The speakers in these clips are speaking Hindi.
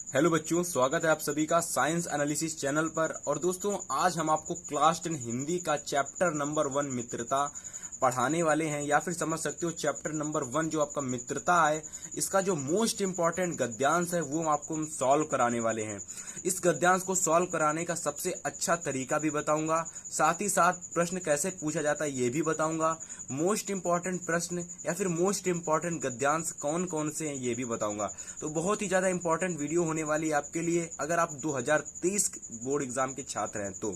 हेलो बच्चों, स्वागत है आप सभी का साइंस एनालिसिस चैनल पर। और दोस्तों, आज हम आपको क्लास 10 हिंदी का चैप्टर नंबर 1 मित्रता पढ़ाने वाले हैं, या फिर समझ सकते हो चैप्टर नंबर 1 जो आपका मित्रता है, इसका जो मोस्ट इंपॉर्टेंट गद्यांश है वो आपको हम सॉल्व कराने वाले हैं। इस गद्यांश को सॉल्व कराने का सबसे अच्छा तरीका भी बताऊंगा, साथ ही साथ प्रश्न कैसे पूछा जाता है ये भी बताऊंगा। मोस्ट इंपॉर्टेंट प्रश्न या फिर मोस्ट इंपॉर्टेंट गद्यांश कौन कौन से हैं ये भी बताऊंगा। तो बहुत ही ज्यादा इंपॉर्टेंट वीडियो होने वाली है आपके लिए, अगर आप 2023 बोर्ड एग्जाम के छात्र हैं तो।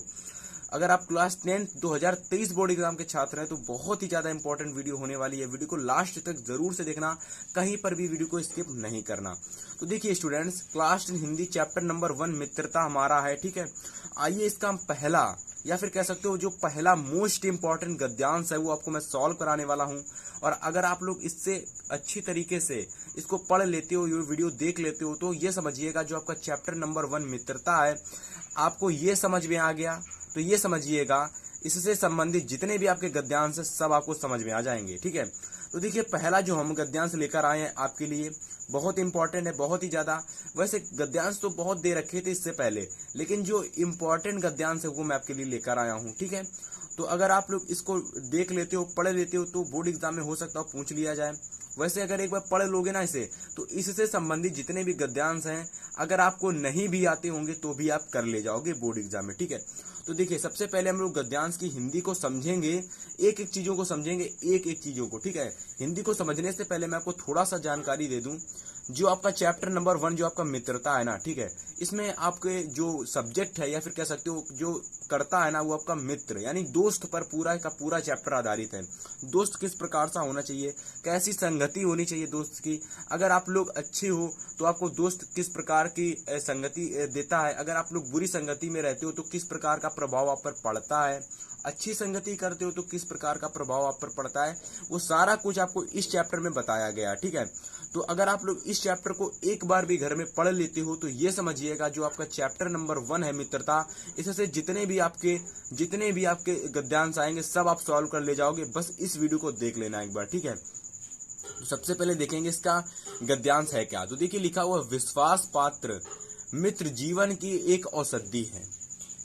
अगर आप क्लास 10 2023 बोर्ड एग्जाम के छात्र हैं तो बहुत ही ज्यादा इंपॉर्टेंट वीडियो होने वाली है। वीडियो को लास्ट तक जरूर से देखना, कहीं पर भी वीडियो को स्किप नहीं करना। तो देखिए students, class 10 Hindi chapter number 1 मित्रता हमारा है, ठीक है। आइए इसका हम पहला या फिर कह सकते हो जो पहला मोस्ट इंपॉर्टेंट गद्यांश है वो आपको मैं सॉल्व कराने वाला हूं। और अगर आप लोग इससे अच्छी तरीके से इसको पढ़ लेते हो, ये वीडियो देख लेते हो, तो ये समझिएगा जो आपका चैप्टर नंबर 1 मित्रता है आपको ये समझ में आ गया। तो ये समझिएगा इससे संबंधित जितने भी आपके गद्यांश है सब आपको समझ में आ जाएंगे, ठीक है। तो देखिए पहला जो हम गद्यांश लेकर आए हैं आपके लिए बहुत इंपॉर्टेंट है, बहुत ही ज्यादा। वैसे गद्यांश तो बहुत दे रखे थे इससे पहले, लेकिन जो इंपॉर्टेंट गद्यांश है वो मैं आपके लिए लेकर आया हूँ, ठीक है। तो अगर आप लोग इसको देख लेते हो, पढ़ लेते हो, तो बोर्ड एग्जाम में हो सकता है पूछ लिया जाए। वैसे अगर एक बार पढ़ लोगे ना इसे, तो इससे संबंधित जितने भी गद्यांश हैं अगर आपको नहीं भी आते होंगे तो भी आप कर ले जाओगे बोर्ड एग्जाम में, ठीक है। तो देखिए सबसे पहले हम लोग गद्यांश की हिंदी को समझेंगे, एक एक चीजों को समझेंगे, एक एक चीजों को, ठीक है। हिंदी को समझने से पहले मैं आपको थोड़ा सा जानकारी दे दूं। जो आपका चैप्टर नंबर 1 जो आपका मित्रता है ना, ठीक है, इसमें आपके जो सब्जेक्ट है या फिर कह सकते हो जो करता है ना वो आपका मित्र यानी दोस्त पर पूरा का पूरा चैप्टर आधारित है। दोस्त किस प्रकार सा होना चाहिए, कैसी संगति होनी चाहिए दोस्त की, अगर आप लोग अच्छे हो तो आपको दोस्त किस प्रकार की संगति देता है, अगर आप लोग बुरी संगति में रहते हो तो किस प्रकार का प्रभाव आप पर पड़ता है, अच्छी संगति करते हो तो किस प्रकार का प्रभाव आप पर पड़ता है, वो सारा कुछ आपको इस चैप्टर में बताया गया, ठीक है। तो अगर आप लोग इस चैप्टर को एक बार भी घर में पढ़ लेते हो तो ये समझिएगा जो आपका चैप्टर नंबर 1 है मित्रता, इससे जितने भी आपके गद्यांश आएंगे सब आप सॉल्व कर ले जाओगे। बस इस वीडियो को देख लेना एक बार, ठीक है। तो सबसे पहले देखेंगे इसका गद्यांश है क्या। तो देखिए लिखा हुआ विश्वास पात्र मित्र जीवन की एक औषधि है,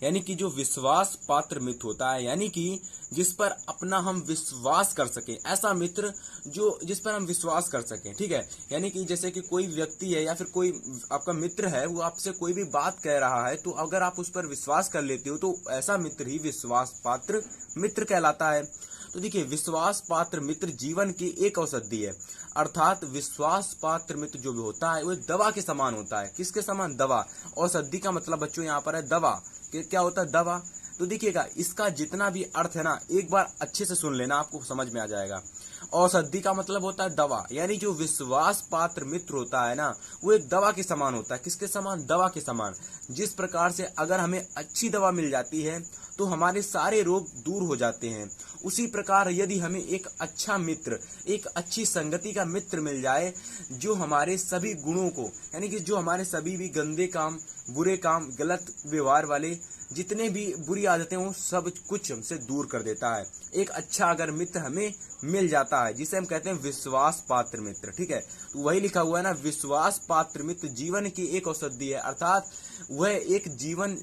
यानी कि जो विश्वास पात्र मित्र होता है, यानी कि जिस पर अपना हम विश्वास कर सके, ऐसा मित्र जो जिस पर हम विश्वास कर सकें, ठीक है। यानी कि जैसे कि कोई व्यक्ति है या फिर कोई आपका मित्र है, वो आपसे कोई भी बात कह रहा है तो अगर आप उस पर विश्वास कर लेते हो तो ऐसा मित्र ही विश्वास पात्र मित्र कहलाता है। तो देखिए विश्वास पात्र मित्र जीवन की एक औषधि है, अर्थात विश्वास पात्र मित्र जो भी होता है वो दवा के समान होता है। किसके समान? दवा। औषधि का मतलब बच्चों यहाँ पर है दवा। क्या होता है? दवा। तो देखिएगा इसका जितना भी अर्थ है ना एक बार अच्छे से सुन लेना, आपको समझ में आ जाएगा। औषधि का मतलब होता है दवा, यानी जो विश्वास पात्र मित्र होता है ना वो एक दवा के समान होता है। किसके समान? दवा के समान। जिस प्रकार से अगर हमें अच्छी दवा मिल जाती है तो हमारे सारे रोग दूर हो जाते हैं, उसी प्रकार यदि हमें एक अच्छा मित्र, एक अच्छी संगति का मित्र मिल जाए जो हमारे सभी गुणों को, यानी कि जो हमारे सभी भी गंदे काम, बुरे काम, गलत व्यवहार वाले जितने भी बुरी आदतें हो सब कुछ हमसे दूर कर देता है। एक अच्छा अगर मित्र हमें मिल जाता है जिसे हम कहते हैं विश्वास पात्र मित्र, ठीक है। तो वही लिखा हुआ है ना, विश्वास पात्र मित्र जीवन की एक औषधि है, अर्थात वह एक जीवन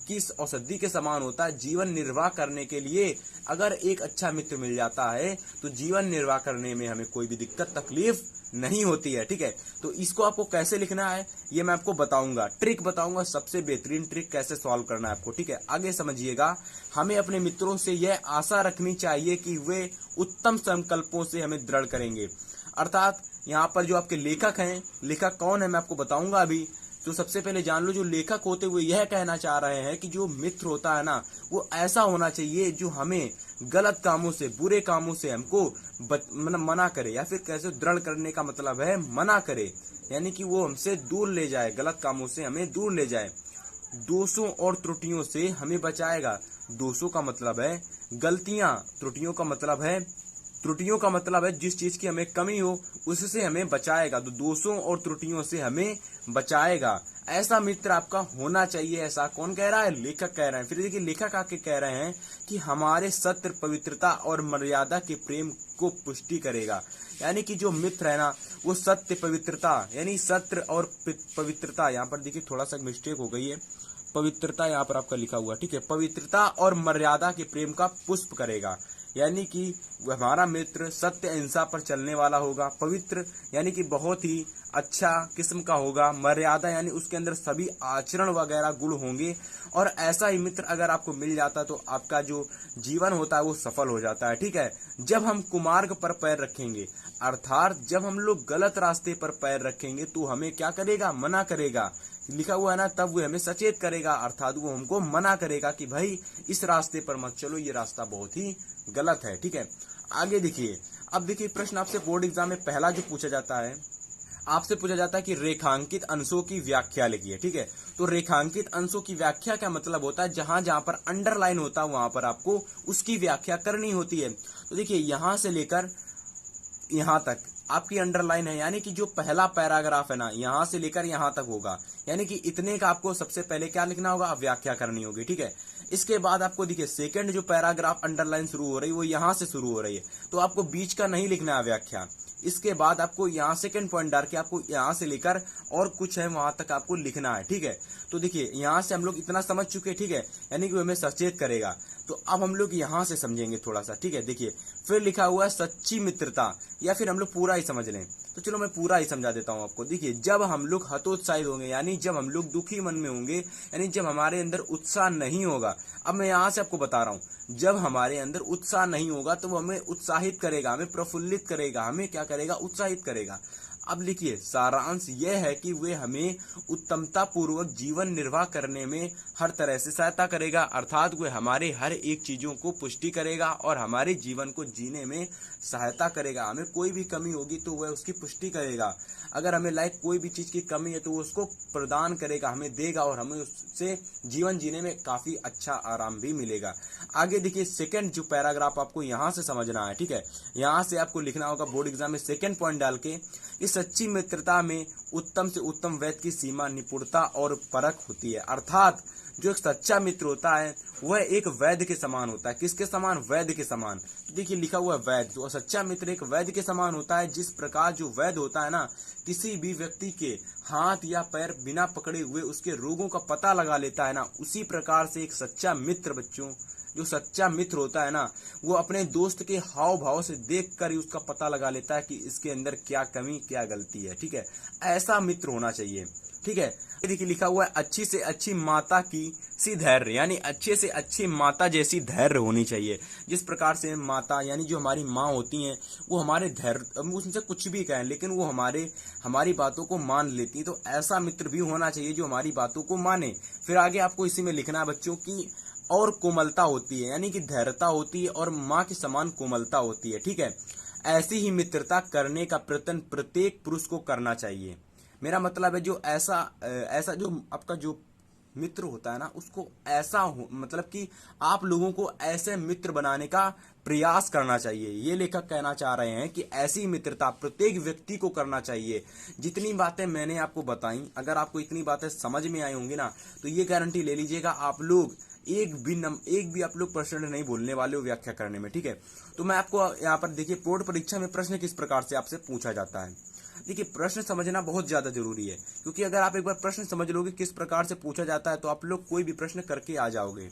की औषधि के समान होता है। जीवन निर्वाह करने के लिए अगर एक अच्छा मित्र मिल जाता है तो जीवन निर्वाह करने में हमें कोई भी दिक्कत तकलीफ नहीं होती है, ठीक है। तो इसको आपको कैसे लिखना है ये मैं आपको बताऊंगा, ट्रिक बताऊंगा, सबसे बेहतरीन ट्रिक कैसे सॉल्व करना है आपको, ठीक है। आगे समझिएगा, हमें अपने मित्रों से यह आशा रखनी चाहिए कि वे उत्तम संकल्पों से हमें दृढ़ करेंगे। अर्थात यहाँ पर जो आपके लेखक हैं, लेखक कौन है मैं आपको बताऊंगा अभी। तो सबसे पहले जान लो जो लेखक होते हुए यह कहना चाह रहे हैं कि जो मित्र होता है ना वो ऐसा होना चाहिए जो हमें गलत कामों से, बुरे कामों से हमको मना करे, या फिर कैसे दृढ़ करने का मतलब है मना करे, यानी कि वो हमसे दूर ले जाए, गलत कामों से हमें दूर ले जाए, दोषों और त्रुटियों से हमें बचाएगा। दोषों का मतलब है गलतियां, त्रुटियों का मतलब है जिस चीज की हमें कमी हो उससे हमें बचाएगा। तो दोषों और त्रुटियों से हमें बचाएगा, ऐसा मित्र आपका होना चाहिए। ऐसा कौन कह रहा है? लेखक कह रहे हैं। फिर देखिए लेखक आके कह रहे हैं कि हमारे सत्य, पवित्रता और मर्यादा के प्रेम को पुष्टि करेगा, यानी कि जो मित्र है ना वो सत्य पवित्रता, यानी सत्य और पवित्रता, यहाँ पर देखिए थोड़ा सा मिस्टेक हो गई है, पवित्रता यहाँ पर आपका लिखा हुआ, ठीक है, पवित्रता और मर्यादा के प्रेम का पुष्प करेगा, यानी कि हमारा मित्र सत्य अहिंसा पर चलने वाला होगा, पवित्र यानी कि बहुत ही अच्छा किस्म का होगा, मर्यादा यानी उसके अंदर सभी आचरण वगैरह गुण होंगे, और ऐसा ही मित्र अगर आपको मिल जाता तो आपका जो जीवन होता है वो सफल हो जाता है, ठीक है। जब हम कुमार्ग पर पैर रखेंगे, अर्थात जब हम लोग गलत रास्ते पर पैर रखेंगे तो हमें क्या करेगा, मना करेगा, लिखा हुआ है ना, तब वो हमें सचेत करेगा, अर्थात वो हमको मना करेगा कि भाई इस रास्ते पर मत चलो, ये रास्ता बहुत ही गलत है, ठीक है। आगे देखिए, अब देखिए प्रश्न आपसे बोर्ड एग्जाम में पहला जो पूछा जाता है, आपसे पूछा जाता है कि रेखांकित अंशों की व्याख्या लिखिए, ठीक है। तो रेखांकित अंशों की व्याख्या का मतलब होता है जहां जहां पर अंडरलाइन होता है वहां पर आपको उसकी व्याख्या करनी होती है। तो देखिए यहां से लेकर यहां तक आपकी अंडरलाइन है, यानी कि जो पहला पैराग्राफ है ना, यहां से लेकर यहां तक होगा, यानी कि इतने का आपको सबसे पहले क्या लिखना होगा, व्याख्या करनी होगी, ठीक है। इसके बाद आपको देखिए सेकंड जो पैराग्राफ अंडरलाइन शुरू हो रही है वो यहां से शुरू हो रही है, तो आपको बीच का नहीं लिखना है व्याख्या। इसके बाद आपको यहाँ सेकंड पॉइंट डाल के आपको यहाँ से लेकर और कुछ है वहां तक आपको लिखना है, ठीक है। तो देखिए यहाँ से हम लोग इतना समझ चुके, ठीक है, यानी कि वो हमें सचेत करेगा। तो अब हम लोग यहाँ से समझेंगे थोड़ा सा, ठीक है। देखिए फिर लिखा हुआ है सच्ची मित्रता, या फिर हम लोग पूरा ही समझ लें, तो चलो मैं पूरा ही समझा देता हूँ आपको। देखिए जब हम लोग हतोत्साहित होंगे, यानी जब हम लोग दुखी मन में होंगे, यानी जब हमारे अंदर उत्साह नहीं होगा, अब मैं यहाँ से आपको बता रहा हूँ, जब हमारे अंदर उत्साह नहीं होगा तो वो हमें उत्साहित करेगा, हमें प्रफुल्लित करेगा, हमें क्या करेगा, उत्साहित करेगा। अब लिखिए सारांश यह है कि वे हमें उत्तमता पूर्वक जीवन निर्वाह करने में हर तरह से सहायता करेगा, अर्थात वे हमारे हर एक चीजों को पुष्टि करेगा और हमारे जीवन को जीने में सहायता करेगा। हमें कोई भी कमी होगी तो वह उसकी पुष्टि करेगा, अगर हमें लाइक कोई भी चीज की कमी है तो वो उसको प्रदान करेगा, हमें देगा, और हमें उससे जीवन जीने में काफी अच्छा आराम भी मिलेगा। आगे देखिए सेकंड जो पैराग्राफ आपको यहाँ से समझना है, ठीक है, यहाँ से आपको लिखना होगा बोर्ड एग्जाम में सेकंड पॉइंट डाल के, इस सच्ची मित्रता में उत्तम से उत्तम वैद्य की सीमा निपुणता और परख होती है, अर्थात जो एक सच्चा मित्र होता है वह एक वैद्य के समान होता है। किसके समान, वैद्य के समान। तो देखिए लिखा हुआ है वैद्य, तो सच्चा मित्र एक वैद्य के समान होता है। जिस प्रकार जो वैद्य होता है ना, किसी भी व्यक्ति के हाथ या पैर बिना पकड़े हुए उसके रोगों का पता लगा लेता है ना, उसी प्रकार से एक सच्चा मित्र बच्चों, जो सच्चा मित्र होता है ना, वो अपने दोस्त के हाव भाव से देखकर ही उसका पता लगा लेता है कि इसके अंदर क्या कमी क्या गलती है, ठीक है। ऐसा मित्र होना चाहिए, ठीक है। देखिए लिखा हुआ है अच्छी से अच्छी माता की सी धैर्य, यानी अच्छे से अच्छी माता जैसी धैर्य होनी चाहिए। जिस प्रकार से माता यानी जो हमारी माँ होती हैं वो हमारे धैर्य, उनसे कुछ भी कहें लेकिन वो हमारी बातों को मान लेती है, तो ऐसा मित्र भी होना चाहिए जो हमारी बातों को माने। फिर आगे आपको इसी में लिखना है बच्चों की और कोमलता होती है, यानी कि धैर्यता होती है और माँ के समान कोमलता होती है, ठीक है। ऐसी ही मित्रता करने का प्रयत्न प्रत्येक पुरुष को करना चाहिए। मेरा मतलब है जो ऐसा जो आपका जो मित्र होता है ना, उसको ऐसा हो, मतलब कि आप लोगों को ऐसे मित्र बनाने का प्रयास करना चाहिए। ये लेखक कहना चाह रहे हैं कि ऐसी मित्रता प्रत्येक व्यक्ति को करना चाहिए। जितनी बातें मैंने आपको बताई, अगर आपको इतनी बातें समझ में आई होंगी ना, तो ये गारंटी ले लीजिएगा आप लोग एक भी आप लोग प्रश्न नहीं बोलने वाले हो व्याख्या करने में, ठीक है। तो मैं आपको यहाँ पर देखिए बोर्ड परीक्षा में प्रश्न किस प्रकार से आपसे पूछा जाता है। देखिए प्रश्न समझना बहुत ज्यादा जरूरी है, क्योंकि अगर आप एक बार प्रश्न समझ लोगे किस प्रकार से पूछा जाता है तो आप लोग कोई भी प्रश्न करके आ जाओगे।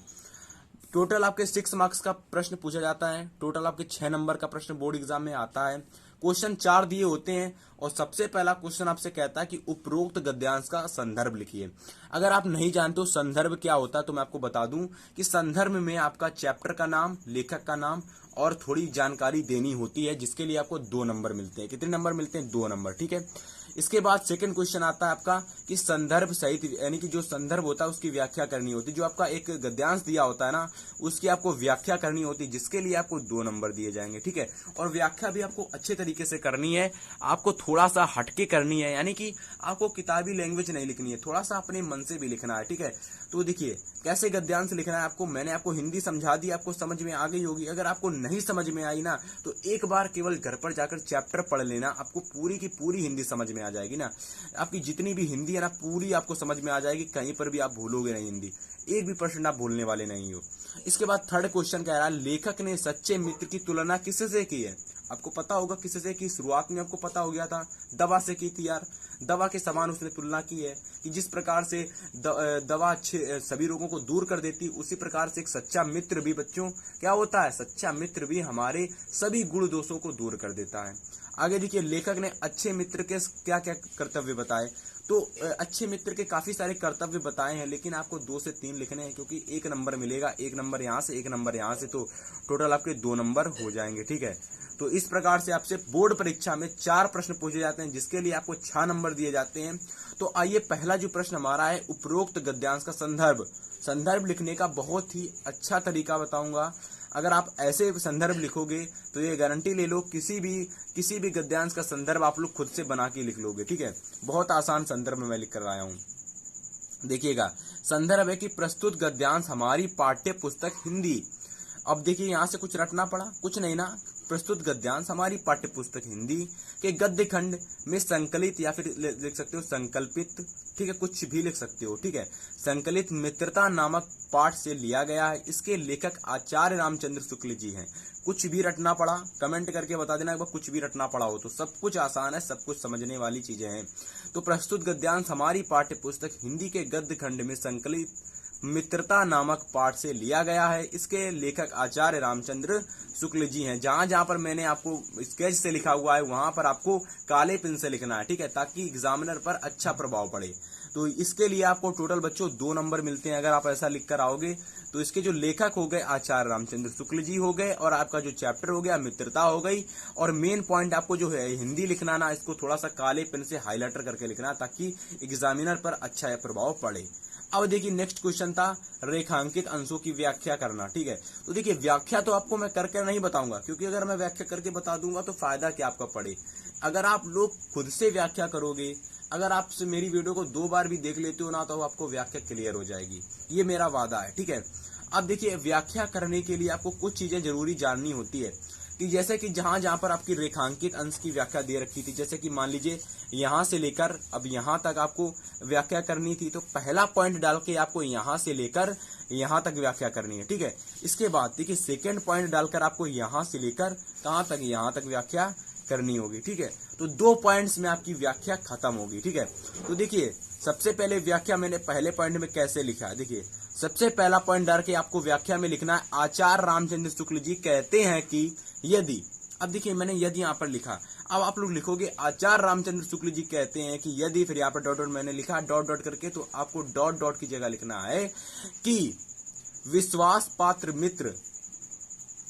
टोटल आपके 6 मार्क्स का प्रश्न पूछा जाता है, टोटल आपके 6 नंबर का प्रश्न बोर्ड एग्जाम में आता है। क्वेश्चन 4 दिए होते हैं और सबसे पहला क्वेश्चन आपसे कहता है कि उपरोक्त गद्यांश का संदर्भ लिखिए। अगर आप नहीं जानते हो संदर्भ क्या होता है तो मैं आपको बता दूं कि संदर्भ में आपका चैप्टर का नाम, लेखक का नाम और थोड़ी जानकारी देनी होती है, जिसके लिए आपको 2 नंबर मिलते हैं। कितने नंबर मिलते हैं? 2 नंबर, ठीक है। इसके बाद सेकंड क्वेश्चन आता है आपका कि संदर्भ सहित, यानी कि जो संदर्भ होता है उसकी व्याख्या करनी होती है। जो आपका एक गद्यांश दिया होता है ना, उसकी आपको व्याख्या करनी होती है, जिसके लिए आपको 2 नंबर दिए जाएंगे, ठीक है। और व्याख्या भी आपको अच्छे तरीके से करनी है, आपको थोड़ा सा हटके करनी है, यानी कि आपको किताबी लैंग्वेज नहीं लिखनी है, थोड़ा सा अपने मन से भी लिखना है, ठीक है। तो देखिए कैसे गद्यांश लिखना है आपको, मैंने आपको हिंदी समझा दी, आपको समझ में आ गई होगी। अगर आपको नहीं समझ में आई ना, तो एक बार केवल घर पर जाकर चैप्टर पढ़ लेना, आपको पूरी की पूरी हिंदी समझ में आ जाएगी ना। आपकी जितनी भी हिंदी है ना, पूरी आपको समझ में आ जाएगी, कहीं पर भी आप भूलोगे नहीं हिंदी, एक भी प्रश्न आप भूलने वाले नहीं हो। इसके बाद थर्ड क्वेश्चन कह रहा है लेखक ने सच्चे मित्र की तुलना किससे की है? आपको पता होगा किससे की, शुरुआत में आपको पता हो गया था, दवा से की थी यार। दवा के समान उसने तुलना की है कि जिस प्रकार से दवा अच्छे सभी रोगों को दूर कर देती, उसी प्रकार से एक सच्चा मित्र भी बच्चों क्या होता है, सच्चा मित्र भी हमारे सभी गुण दोषों को दूर कर देता है। आगे देखिए, लेखक ने अच्छे मित्र के क्या क्या कर्तव्य बताए। तो अच्छे मित्र के काफी सारे कर्तव्य बताए हैं, लेकिन आपको 2 से 3 लिखने हैं, क्योंकि 1 नंबर मिलेगा, 1 नंबर यहाँ से 1 नंबर यहाँ से, तो टोटल आपके 2 नंबर हो जाएंगे। ठीक है, तो इस प्रकार से आपसे बोर्ड परीक्षा में 4 प्रश्न पूछे जाते हैं, जिसके लिए आपको 6 नंबर दिए जाते हैं। तो आइए, पहला जो प्रश्न हमारा है, उपरोक्त गद्यांश का संदर्भ लिखने का बहुत ही अच्छा तरीका बताऊंगा। अगर आप ऐसे संदर्भ लिखोगे तो ये गारंटी ले लो, किसी भी गद्यांश का संदर्भ आप लोग खुद से बना के लिख लोगे। ठीक है, बहुत आसान संदर्भ में मैं लिख कर आया हूं। देखिएगा, संदर्भ है कि प्रस्तुत गद्यांश हमारी पाठ्य पुस्तक हिंदी। अब देखिए, यहां से कुछ रटना पड़ा, कुछ नहीं ना। प्रस्तुत गद्यांश हमारी पाठ्य पुस्तक हिंदी के गद्य खंड में संकलित, या फिर लिख सकते हो संकल्पित, ठीक है, कुछ भी लिख सकते हो। ठीक है, संकलित मित्रता नामक पाठ से लिया गया है। इसके लेखक आचार्य रामचंद्र शुक्ल जी हैं। कुछ भी रटना पड़ा, कमेंट करके बता देना एक बार, कुछ भी रटना पड़ा हो तो। सब कुछ आसान है, सब कुछ समझने वाली चीजें हैं। तो प्रस्तुत गद्यांश हमारी पाठ्य पुस्तक हिंदी के गद्य खंड में संकलित मित्रता नामक पाठ से लिया गया है। इसके लेखक आचार्य रामचंद्र शुक्ल जी हैं। जहां जहां पर मैंने आपको स्केच से लिखा हुआ है, वहां पर आपको काले पेन से लिखना है। ठीक है, ताकि एग्जामिनर पर अच्छा प्रभाव पड़े। तो इसके लिए आपको टोटल बच्चों 2 नंबर मिलते हैं, अगर आप ऐसा लिख कर आओगे। तो इसके जो लेखक हो गए आचार्य रामचंद्र शुक्ल जी हो गए, और आपका जो चैप्टर हो गया मित्रता हो गई। और मेन पॉइंट आपको जो है हिंदी लिखना ना, इसको थोड़ा सा काले पेन से हाईलाइटर करके लिखना, ताकि एग्जामिनर पर अच्छा प्रभाव पड़े। अब देखिए, नेक्स्ट क्वेश्चन था रेखांकित अंशों की व्याख्या करना। ठीक है, तो देखिए, व्याख्या तो आपको मैं करके नहीं बताऊंगा, क्योंकि अगर मैं व्याख्या करके बता दूंगा तो फायदा क्या आपका पड़े। अगर आप लोग खुद से व्याख्या करोगे, अगर आप मेरी वीडियो को 2 बार भी देख लेते हो ना, तो आपको व्याख्या क्लियर हो जाएगी, ये मेरा वादा है। ठीक है, अब देखिए, व्याख्या करने के लिए आपको कुछ चीजें जरूरी जाननी होती है, कि जैसे कि जहां जहां पर आपकी रेखांकित अंश की व्याख्या दे रखी थी, जैसे कि मान लीजिए यहां से लेकर अब यहां तक आपको व्याख्या करनी थी, तो पहला पॉइंट डाल के आपको यहां से लेकर यहां तक व्याख्या करनी है। ठीक है, इसके बाद देखिए, सेकंड पॉइंट डालकर आपको यहां से लेकर कहां तक, यहां तक व्याख्या करनी होगी। ठीक है, तो 2 पॉइंट्स में आपकी व्याख्या खत्म होगी। ठीक है, तो देखिए, सबसे पहले व्याख्या मैंने पहले पॉइंट में कैसे लिखा है। देखिए, सबसे पहला पॉइंट डाल के आपको व्याख्या में लिखना है, आचार्य रामचंद्र शुक्ल जी कहते हैं कि यदि, अब देखिए मैंने यदि यहाँ पर लिखा, अब आप लोग लिखोगे आचार्य रामचंद्र शुक्ल जी कहते हैं कि यदि, फिर यहाँ पर डॉट डॉट मैंने लिखा डॉट डॉट करके, तो आपको डॉट डॉट की जगह लिखना है कि विश्वास पात्र मित्र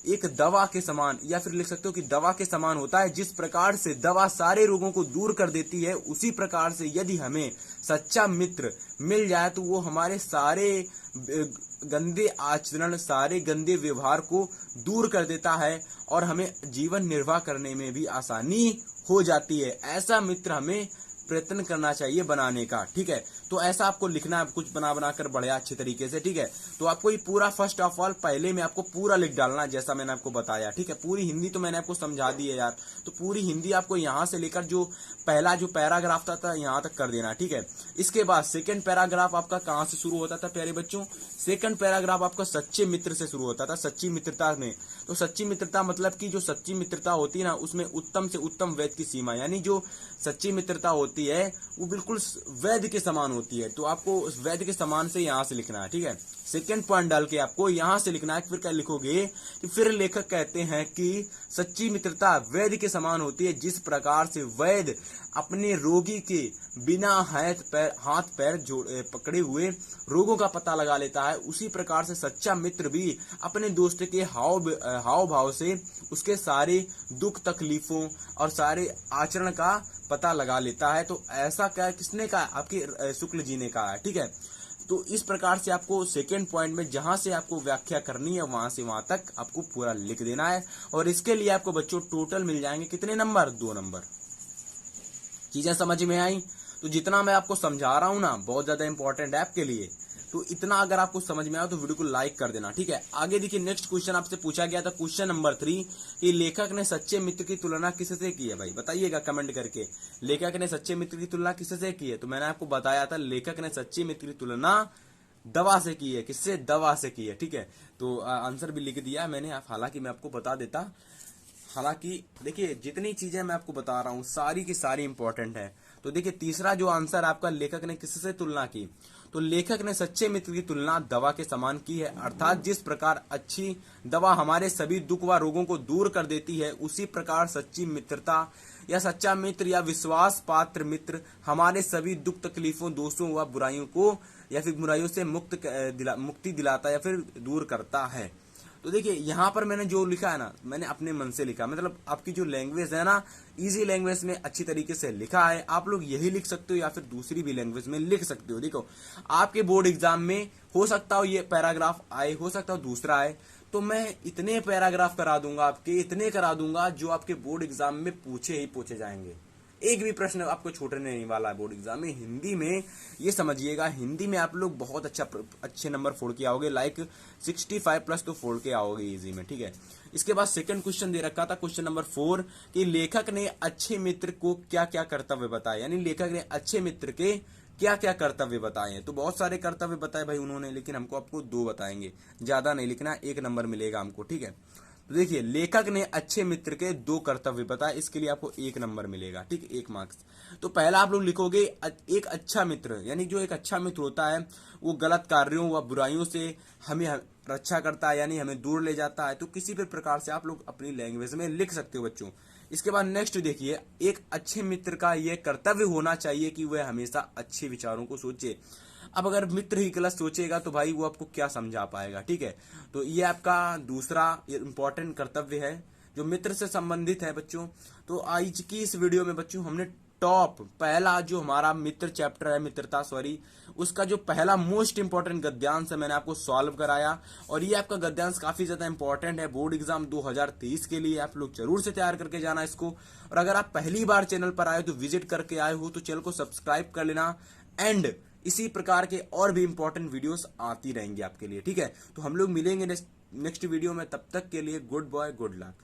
एक दवा के समान, या फिर लिख सकते हो कि दवा के समान होता है। जिस प्रकार से दवा सारे रोगों को दूर कर देती है, उसी प्रकार से यदि हमें सच्चा मित्र मिल जाए तो वो हमारे सारे गंदे आचरण, सारे गंदे व्यवहार को दूर कर देता है, और हमें जीवन निर्वाह करने में भी आसानी हो जाती है। ऐसा मित्र हमें प्रयत्न करना चाहिए बनाने का। ठीक है, तो ऐसा आपको लिखना है, कुछ बना कर बढ़िया अच्छे तरीके से। ठीक है, तो आपको ये पूरा फर्स्ट ऑफ ऑल पहले में आपको पूरा लिख डालना है, जैसा मैंने आपको बताया। ठीक है, पूरी हिंदी तो मैंने आपको समझा दी है यार, तो पूरी हिंदी आपको यहां से लेकर जो पहला जो पैराग्राफ था यहां तक कर देना। ठीक है, इसके बाद सेकंड पैराग्राफ आपका कहां से शुरू होता था प्यारे बच्चों, सेकंड पैराग्राफ आपका सच्चे मित्र से शुरू होता था, सच्ची मित्रता में। तो सच्ची मित्रता मतलब कि जो सच्ची मित्रता होती है ना, उसमें उत्तम से उत्तम वैद्य की सीमा, यानी जो सच्ची मित्रता होती है वो बिल्कुल वैद्य के समान होती है। तो आपको उस वैद्य के समान से यहां से लिखना है। ठीक है, सेकंड पॉइंट डाल के आपको यहां से लिखना है। फिर क्या लिखोगे कि फिर लेखक कहते हैं कि सच्ची मित्रता वैद्य के समान होती है। जिस प्रकार से वैद्य अपने रोगी के बिना हाथ पैर पकड़े हुए रोगों का पता लगा लेता है, उसी प्रकार से सच्चा मित्र भी अपने दोस्त के हाव भाव से उसके सारे दुख तकलीफों और सारे आचरण का पता लगा लेता है। तो ऐसा क्या किसने कहा, आपके शुक्ल जी ने कहा है। ठीक है, तो इस प्रकार से आपको सेकेंड पॉइंट में जहां से आपको व्याख्या करनी है वहां से वहां तक आपको पूरा लिख देना है, और इसके लिए आपको बच्चों टोटल मिल जाएंगे कितने नंबर, 2 नंबर। चीजें समझ में आई? तो जितना मैं आपको समझा रहा हूं ना, बहुत ज्यादा इंपॉर्टेंट है आपके लिए, तो इतना अगर आपको समझ में आया तो वीडियो को लाइक कर देना। ठीक है, आगे देखिए, नेक्स्ट क्वेश्चन आपसे पूछा गया था, क्वेश्चन नंबर 3 कि लेखक ने सच्चे मित्र की तुलना किससे की है। भाई बताइएगा कमेंट करके, लेखक ने सच्चे मित्र की तुलना किससे की है। तो मैंने आपको बताया था, लेखक ने सच्चे मित्र की तुलना दवा से की है। किससे? दवा से की है। ठीक है, तो आंसर भी लिख दिया मैंने, हालांकि मैं आपको बता देता, हालांकि देखिए जितनी चीजें मैं आपको बता रहा हूँ सारी की सारी इंपॉर्टेंट है। तो देखिए तीसरा जो आंसर आपका, लेखक ने किससे तुलना की, तो लेखक ने सच्चे मित्र की तुलना दवा के समान की है। अर्थात जिस प्रकार अच्छी दवा हमारे सभी दुख व रोगों को दूर कर देती है, उसी प्रकार सच्ची मित्रता या सच्चा मित्र या विश्वास पात्र मित्र हमारे सभी दुख तकलीफों दोषों व बुराइयों को या फिर बुराइयों से मुक्ति दिलाता या फिर दूर करता है। तो देखिए यहाँ पर मैंने जो लिखा है ना, मैंने अपने मन से लिखा, मतलब आपकी जो लैंग्वेज है ना, इजी लैंग्वेज में अच्छी तरीके से लिखा है। आप लोग यही लिख सकते हो या फिर दूसरी भी लैंग्वेज में लिख सकते हो। देखो आपके बोर्ड एग्जाम में हो सकता हो ये पैराग्राफ आए, हो सकता हो दूसरा आए, तो मैं इतने पैराग्राफ करा दूंगा आपके, इतने करा दूंगा जो आपके बोर्ड एग्जाम में पूछे ही पूछे जाएंगे। एक भी प्रश्न आपको छूटने नहीं वाला है बोर्ड एग्जाम में। हिंदी में ये समझिएगा, हिंदी में आप लोग बहुत अच्छे नंबर फोड़ के आओगे, लाइक 65+ तो फोड़ के आओगे इजी में, ठीक है। इसके बाद सेकंड क्वेश्चन दे रखा था, क्वेश्चन नंबर 4, कि लेखक ने अच्छे मित्र को क्या क्या कर्तव्य बताए, यानी लेखक ने अच्छे मित्र के क्या क्या कर्तव्य बताए हैं। तो बहुत सारे कर्तव्य बताए भाई उन्होंने, लेकिन हमको आपको 2 बताएंगे, ज्यादा नहीं लिखना, 1 नंबर मिलेगा हमको, ठीक है। तो देखिए लेखक ने अच्छे मित्र के 2 कर्तव्य बताए, इसके लिए आपको 1 नंबर मिलेगा, ठीक, 1 मार्क्स। तो पहला आप लोग लिखोगे, एक अच्छा मित्र, यानी जो एक अच्छा मित्र होता है वो गलत कार्यों व बुराइयों से हमें रक्षा करता है, यानी हमें दूर ले जाता है। तो किसी भी प्रकार से आप लोग अपनी लैंग्वेज में लिख सकते हो बच्चों। इसके बाद नेक्स्ट देखिए, एक अच्छे मित्र का यह कर्तव्य होना चाहिए कि वह हमेशा अच्छे विचारों को सोचे। अब अगर मित्र ही गलत सोचेगा तो भाई वो आपको क्या समझा पाएगा, ठीक है। तो ये आपका दूसरा इंपॉर्टेंट कर्तव्य है जो मित्र से संबंधित है बच्चों। तो आज की इस वीडियो में बच्चों हमने टॉप पहला जो हमारा मित्र चैप्टर है, मित्रता सॉरी, उसका जो पहला मोस्ट इंपॉर्टेंट गद्यांश है मैंने आपको सॉल्व कराया। और ये आपका गद्यांश काफी ज्यादा इंपॉर्टेंट है बोर्ड एग्जाम 2023 के लिए, आप लोग जरूर से तैयार करके जाना इसको। और अगर आप पहली बार चैनल पर आए तो विजिट करके आए हो तो चैनल को सब्सक्राइब कर लेना, एंड इसी प्रकार के और भी इंपॉर्टेंट वीडियोस आती रहेंगी आपके लिए, ठीक है। तो हम लोग मिलेंगे नेक्स्ट वीडियो में, तब तक के लिए गुड बाय, गुड लक।